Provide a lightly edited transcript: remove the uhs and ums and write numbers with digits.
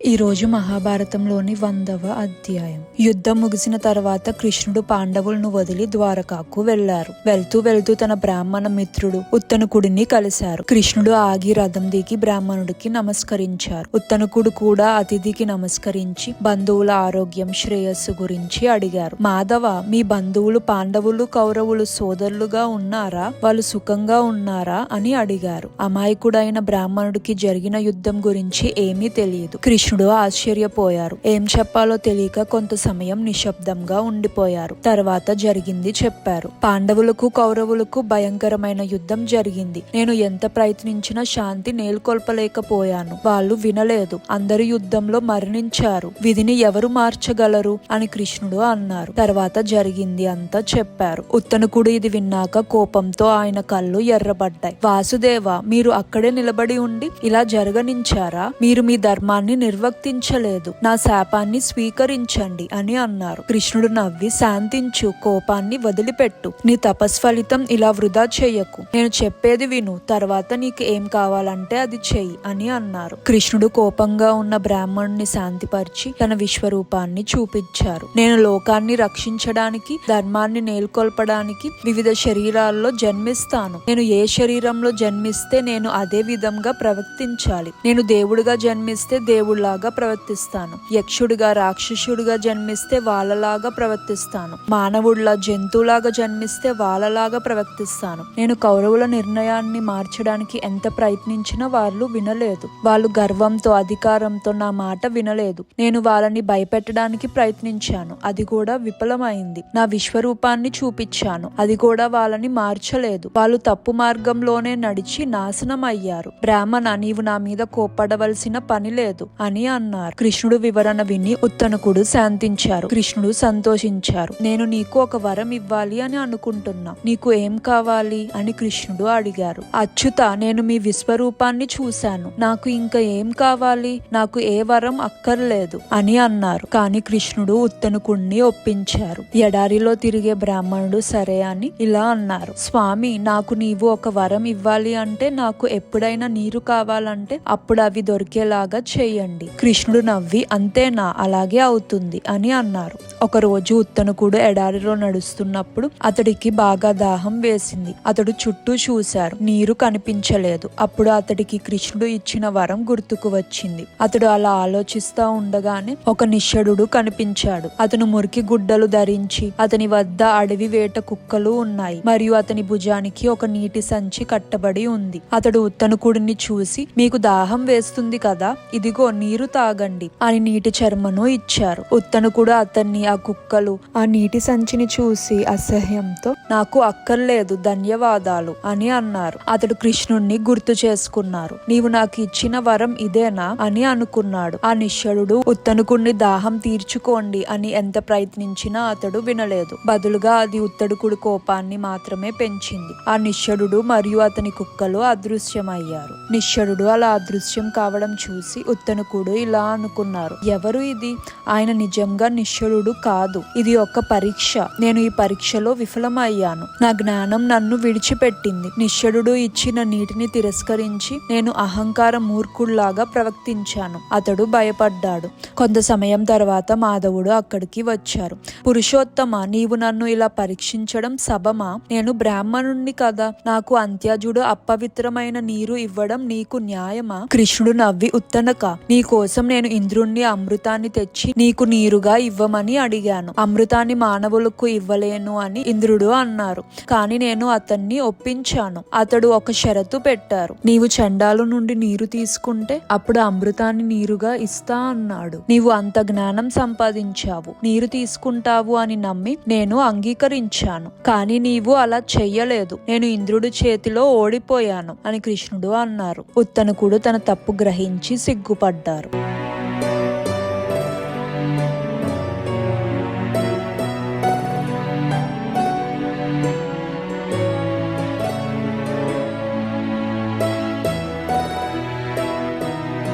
ఈ రోజు మహాభారతంలోని 100వ అధ్యాయం. యుద్ధం ముగిసిన తర్వాత కృష్ణుడు పాండవులను వదిలి ద్వారకాకు వెళ్లారు. వెళ్తూ వెళ్తూ తన బ్రాహ్మణ మిత్రుడు ఉత్తనకుడిని కలిశారు. కృష్ణుడు ఆగి రథం దిగి బ్రాహ్మణుడికి నమస్కరించారు. ఉత్తనకుడు కూడా అతిథికి నమస్కరించి బంధువుల ఆరోగ్యం శ్రేయస్సు గురించి అడిగారు. మాధవ, మీ బంధువులు పాండవులు కౌరవులు సోదరులుగా ఉన్నారా? వాళ్ళు సుఖంగా ఉన్నారా అని అడిగారు. అమాయకుడైన బ్రాహ్మణుడికి జరిగిన యుద్ధం గురించి ఏమీ తెలియదు. కృష్ణుడు ఆశ్చర్యపోయారు. ఏం చెప్పాలో తెలియక కొంత సమయం నిశ్శబ్దంగా ఉండిపోయారు. తర్వాత జరిగింది చెప్పారు. పాండవులకు కౌరవులకు భయంకరమైన యుద్ధం జరిగింది. నేను ఎంత ప్రయత్నించినా శాంతి నెలకొల్పలేకపోయాను. వాళ్ళు వినలేదు. అందరు యుద్ధంలో మరణించారు. విధిని ఎవరు మార్చగలరు అని కృష్ణుడు అన్నారు. తర్వాత జరిగింది అంతా చెప్పారు. ఉత్తనకుడు ఇది విన్నాక కోపంతో ఆయన కళ్ళు ఎర్రబడ్డాయి. వాసుదేవ, మీరు అక్కడే నిలబడి ఉండి ఇలా జరగనించారా? మీరు మీ ధర్మాన్ని నిర్వర్తించలేదు. నా శాపాన్ని స్వీకరించండి అని అన్నారు. కృష్ణుడు నవ్వి, శాంతించు, కోపాన్ని వదిలిపెట్టు. నీ తపస్ఫలితం ఇలా వృధా చెయ్యకు. నేను చెప్పేది విను, తర్వాత నీకు ఏం కావాలంటే అది చెయ్యి అని అన్నారు. కృష్ణుడు కోపంగా ఉన్న బ్రాహ్మణుని శాంతిపరిచి తన విశ్వరూపాన్ని చూపించారు. నేను లోకాన్ని రక్షించడానికి, ధర్మాన్ని నెలకొల్పడానికి వివిధ శరీరాల్లో జన్మిస్తాను. నేను ఏ శరీరంలో జన్మిస్తే నేను అదే విధంగా ప్రవర్తించాలి. నేను దేవుడిగా జన్మిస్తే దేవుళ్లాగా ప్రవర్తిస్తాను. యక్షుడిగా రాక్షసుడిగా జన్మిస్తే వాళ్ళలాగా ప్రవర్తిస్తాను. మానవుడిలా జంతువులాగా జన్మిస్తే వాళ్ళలాగా ప్రవర్తిస్తాను. నేను కౌరవుల నిర్ణయాన్ని మార్చడానికి ఎంత ప్రయత్నించినా వాళ్ళు వినలేదు. వాళ్ళు గర్వంతో అధికారంతో నా మాట వినలేదు. నేను వాళ్ళని భయపెట్టడానికి ప్రయత్నించాను. అది కూడా విఫలమైంది. నా విశ్వరూపాన్ని చూపించాను. అది కూడా వాళ్ళని మార్చలేదు. వాళ్ళు తప్పు మార్గంలోనే నడిచి నాశనం అయ్యారు. బ్రాహ్మణ, నీవు నా మీద కోప్పడవలసిన పని లేదు అని అన్నారు. కృష్ణుడు వివరణ విని ఉత్తనకుడు శాంతించారు. కృష్ణుడు సంతోషించారు. నేను నీకు ఒక వరం ఇవ్వాలి అని అనుకుంటున్నా. నీకు ఏం కావాలి అని కృష్ణుడు అడిగారు. అచ్యుత, నేను మీ విశ్వరూపాన్ని చూశాను. నాకు ఇంకా ఏం కావాలి? నాకు ఏ వరం అక్కర్లేదు అని అన్నారు. కాని కృష్ణుడు ఉత్తనకుడిని ఒప్పించారు. ఎడారిలో తిరిగే బ్రాహ్మణుడు సరే అని ఇలా అన్నారు. స్వామి, నాకు నీవు ఒక వరం ఇవ్వాలి అంటే నాకు ఎప్పుడైనా నీరు కావాలంటే అప్పుడు అవి దొరికేలాగా చెయ్యండి. కృష్ణుడు నవ్వి, అంతేనా, అలాగే అవుతుంది అని అన్నారు. ఒకరోజు ఉత్తనకుడు ఎడారిలో నడుస్తున్నప్పుడు అతడికి బాగా దాహం వేసింది. అతడు చుట్టూ చూశారు. నీరు కనిపించలేదు. అప్పుడు అతడికి కృష్ణుడు ఇచ్చిన వరం గుర్తుకు వచ్చింది. అతడు అలా ఆలోచిస్తా ఉండగానే ఒక నిశ్చరుడు కనిపించాడు. అతను మురికి గుడ్డలు ధరించి, అతని వద్ద అడవి వేట కుక్కలు ఉన్నాయి మరియు అతని భుజానికి ఒక నీటి సంచి కట్టబడి ఉంది. అతడు ఉత్తనకుడిని చూసి, మీకు దాహం వేస్తుంది కదా, ఇదిగో నీరు తాగండి అని నీటి చర్మను ఇచ్చారు. ఉత్తనకుడు అతన్ని, ఆ కుక్కలు ఆ నీటి సంచిని చూసి అసహ్యంతో, నాకు అక్కర్లేదు, ధన్యవాదాలు అని అన్నారు. అతడు కృష్ణుణ్ణి గుర్తు చేసుకున్నారు. నీవు నాకు ఇచ్చిన వరం ఇదేనా అని అనుకున్నాడు. ఆ నిశ్చరుడు ఉత్తనకుడిని దాహం తీర్చుకోండి అని ఎంత ప్రయత్నించినా అతడు వినలేదు. బదులుగా అది ఉత్తనకుడి కోపాన్ని మాత్రమే పెంచింది. ఆ నిశ్చరుడు మరియు అతని కుక్కలు అదృశ్యమయ్యారు. నిశ్చరుడు అలా అదృశ్యం కావడం చూసి ఉత్తనకుడు ఇలా అనుకున్నారు. ఎవరు ఇది? ఆయన నిజంగా నిశ్చరుడు కాదు. ఇది ఒక పరీక్ష. నేను ఈ పరీక్షలో విఫలమయ్యాను. నా జ్ఞానం నన్ను విడిచిపెట్టింది. నిశ్చరుడు ఇచ్చిన నీటిని తిరస్కరించి నేను అహంకార మూర్ఖుల్లాగా ప్రవర్తించాను. అతడు భయపడ్డాడు. కొంత సమయం తర్వాత మాధవుడు అక్కడికి వచ్చారు. పురుషోత్తమ, నీవు నన్ను ఇలా పరీక్షించడం సబమా? నేను బ్రాహ్మణుణ్ణి కదా. నాకు అంత్యజుడు అపవిత్రమైన నీరు ఇవ్వడం నీకు న్యాయమా? కృష్ణుడు నవ్వి, ఉత్తనక, నీ కోసం నేను ఇంద్రుణ్ణి అమృతాన్ని తెచ్చి నీకు నీరుగా ఇవ్వమని అడిగాను. అమృతాన్ని మానవులకు ఇవ్వలేను అని ఇంద్రుడు అన్నారు. కాని నేను అతన్ని ఒప్పించాను. అతడు ఒక షరతు పెట్టారు. నీవు చండాలు నుండి నీరు తీసుకుంటే అప్పుడు అమృతాన్ని నీరుగా ఇస్తా అన్నాడు. నీవు అంత జ్ఞానం సంపాదించావు, నీరు తీసుకుంటావు అని నమ్మి నేను అంగీకరించాను. కాని నీవు అలా చెయ్యలేదు. నేను ఇంద్రుడి చేతిలో ఓడిపోయాను అని కృష్ణుడు అన్నారు. ఉత్తనకుడు తన తప్పు గ్రహించి సిగ్గుపడ్డారు.